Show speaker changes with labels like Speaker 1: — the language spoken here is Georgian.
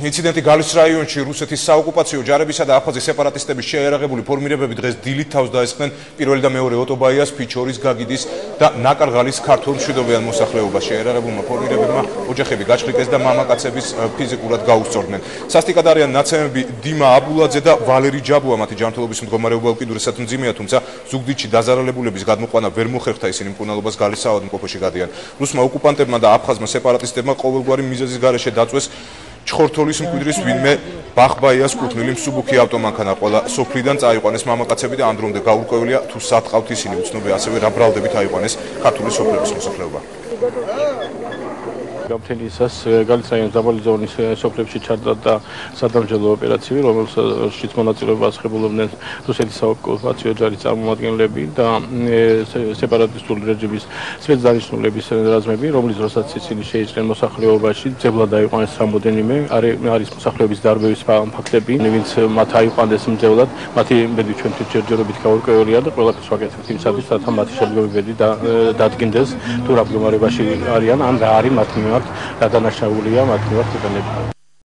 Speaker 1: ინციდენტი გალის რაიონში რუსეთის საოკუპაციო ჯარებისა და აფხაზი სეპარატისტების შეერაღებული ფორმირებები დღეს დილით თავს დაესხნენ პირველი და მეორე ოტობაიას, ფიჩორის, გაგიდის და ნაკარღალის ქართულ მშვიდობიან მოსახლეობას. შეერაღებულმა ფორმირებებმა ოჯახები გაჭრიკეს და მამაკაცების ფიზიკურად გაუსწორდნენ. სასტიკად არიან ნაცემები დიმა აბულაძე და ვალერი ჯაბუა, მათი ჯანმრთელობის მდგომარეობა უკიდურესად მძიმეა, თუმცა ზუგდიდში დაზარალებულების გადმოყვანა ვერ მოხერხდა, ისინი მკურნალობას გალის საავადმყოფოში გადიან. რუსმა ოკუპანტებმა და აფხაზმა სეპარატისტებმა ყოველგვარი მიზეზის გარეშე დაწვეს ჩხორთოლის მკვიდრის ვინმე ბახბაიას კუთვნილი მსუბუქი ავტომანქანა. ყველა სოფლიდან წაიყვანეს მამაკაცები და ამ დრომდე გაურკვევლია თუ სად ყავთ ისინი. უცნობია ასევე რა ბრალდებით აიყვანეს ქართული სოფლების მოსახლეობა.
Speaker 2: გამთენისას გალის რაიონის დაბალი ზონის სოფლებში ჩატარდა და სადამსჯელო ოპერაცია, რომელშიც მონაწილეობას ასხებულობდნენ რუსეთის საოკუპაციო ჯარის წარმომადგენლები და სეპარატისტული რეჟიმის სპეცდანიშნულების რაზმები, რომლის დროსაც ისინი შეიჭრნენ მოსახლეობაში, ძებლად აიყვანეს რამოდენიმე, არის მოსახლეობის დარბევის ფაქტები, ვინც მათ აიყვანეს მძევლად, მათი ბედი ჩვენთვის ჯერჯერობით გაურკვევლია და ყველაფერს ვაკეთებთ იმისათვის, რათა მათი შემდგომი ბედი დადგინდეს თუ რა მდგომარეობაში არიან, ან რა არის მათ და დანაშაულია მათ მიმართ იყენებენ.